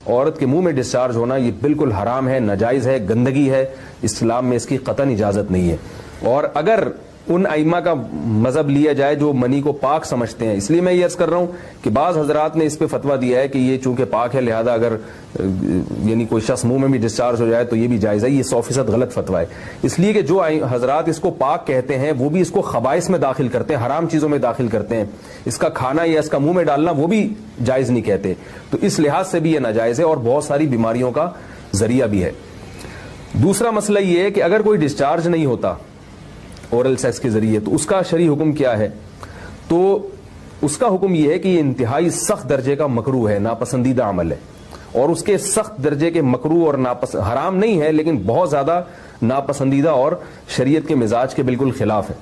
عورت کے منہ میں ڈسچارج ہونا یہ بالکل حرام ہے، ناجائز ہے، گندگی ہے، اسلام میں اس کی قطعاً اجازت نہیں ہے. اور اگر ان ائمہ کا مذہب لیا جائے جو منی کو پاک سمجھتے ہیں، اس لیے میں یہ عرض کر رہا ہوں کہ بعض حضرات نے اس پہ فتویٰ دیا ہے کہ یہ چونکہ پاک ہے لہذا اگر یعنی کوئی شخص منہ میں بھی ڈسچارج ہو جائے تو یہ بھی جائز ہے. یہ 100% غلط فتویٰ ہے، اس لیے کہ جو حضرات اس کو پاک کہتے ہیں وہ بھی اس کو خبائث میں داخل کرتے ہیں، حرام چیزوں میں داخل کرتے ہیں. اس کا کھانا یا اس کا منہ میں ڈالنا وہ بھی جائز نہیں کہتے، تو اس لحاظ سے بھی یہ ناجائز ہے اور بہت ساری بیماریوں کا ذریعہ بھی ہے. دوسرا مسئلہ یہ ہے کہ اگر کوئی ڈسچارج نہیں ہوتا اورل سیکس کے ذریعے تو اس کا شرعی حکم کیا ہے؟ تو اس کا حکم یہ ہے کہ یہ انتہائی سخت درجے کا مکروہ ہے، ناپسندیدہ عمل ہے، اور اس کے سخت درجے کے مکروہ اور حرام نہیں ہے لیکن بہت زیادہ ناپسندیدہ اور شریعت کے مزاج کے بالکل خلاف ہے.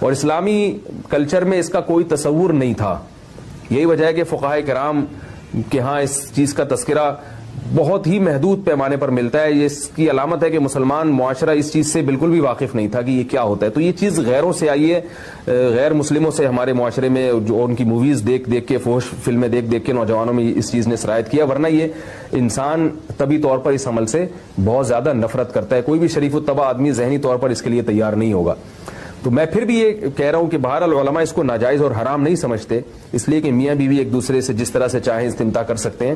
اور اسلامی کلچر میں اس کا کوئی تصور نہیں تھا. یہی وجہ ہے کہ فقہائے کرام کے ہاں اس چیز کا تذکرہ بہت ہی محدود پیمانے پر ملتا ہے. یہ اس کی علامت ہے کہ مسلمان معاشرہ اس چیز سے بالکل بھی واقف نہیں تھا کہ یہ کیا ہوتا ہے. تو یہ چیز غیروں سے آئی ہے، غیر مسلموں سے ہمارے معاشرے میں، جو ان کی موویز دیکھ دیکھ کے، فحش فلمیں دیکھ دیکھ کے نوجوانوں میں اس چیز نے سرایت کیا. ورنہ یہ انسان طبی طور پر اس عمل سے بہت زیادہ نفرت کرتا ہے. کوئی بھی شریف الطبع آدمی ذہنی طور پر اس کے لیے تیار نہیں ہوگا. تو میں پھر بھی یہ کہہ رہا ہوں کہ بہرحال علماء اس کو ناجائز اور حرام نہیں سمجھتے، اس لیے کہ میاں بیوی ایک دوسرے سے جس طرح سے چاہیں استمتاع کر سکتے ہیں،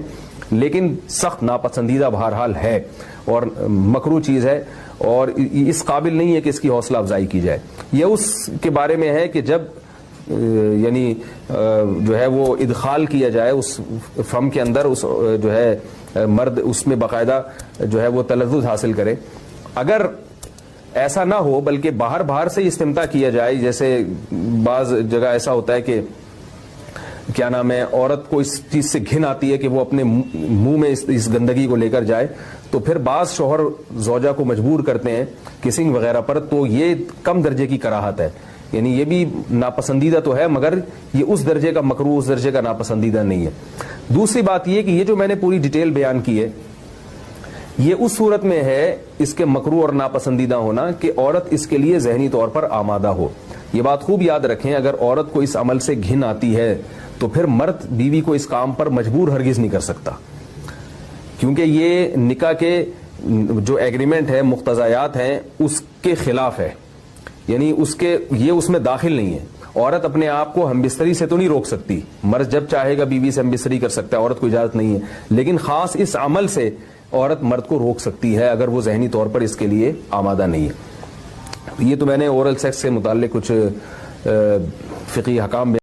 لیکن سخت ناپسندیدہ بہرحال ہے اور مکروہ چیز ہے اور اس قابل نہیں ہے کہ اس کی حوصلہ افزائی کی جائے. یہ اس کے بارے میں ہے کہ جب یعنی جو ہے وہ ادخال کیا جائے اس فم کے اندر، اس جو ہے مرد اس میں باقاعدہ جو ہے وہ تلذذ حاصل کرے. اگر ایسا نہ ہو بلکہ باہر سے استمتاع کیا جائے، جیسے بعض جگہ ایسا ہوتا ہے کہ کیا نام ہے عورت کو اس چیز سے گھن آتی ہے کہ وہ اپنے منہ میں اس گندگی کو لے کر جائے، تو پھر بعض شوہر زوجہ کو مجبور کرتے ہیں کسنگ وغیرہ پر، تو یہ کم درجے کی کراہت ہے. یعنی یہ بھی ناپسندیدہ تو ہے مگر یہ اس درجے کا مکروہ، اس درجے کا ناپسندیدہ نہیں ہے. دوسری بات یہ کہ یہ جو میں نے پوری ڈیٹیل بیان کی ہے یہ اس صورت میں ہے اس کے مکروہ اور ناپسندیدہ ہونا کہ عورت اس کے لیے ذہنی طور پر آمادہ ہو. یہ بات خوب یاد رکھیں، اگر عورت کو اس عمل سے گھن آتی ہے تو پھر مرد بیوی کو اس کام پر مجبور ہرگز نہیں کر سکتا، کیونکہ یہ نکاح کے جو ایگریمنٹ ہے، مقتضیات ہیں، اس کے خلاف ہے. یعنی یہ اس میں داخل نہیں ہے. عورت اپنے آپ کو ہم بستری سے تو نہیں روک سکتی، مرد جب چاہے گا بیوی سے ہم بستری کر سکتا ہے، عورت کو اجازت نہیں ہے، لیکن خاص اس عمل سے عورت مرد کو روک سکتی ہے اگر وہ ذہنی طور پر اس کے لیے آمادہ نہیں ہے. یہ تو میں نے اورل سیکس سے متعلق کچھ فقہی احکام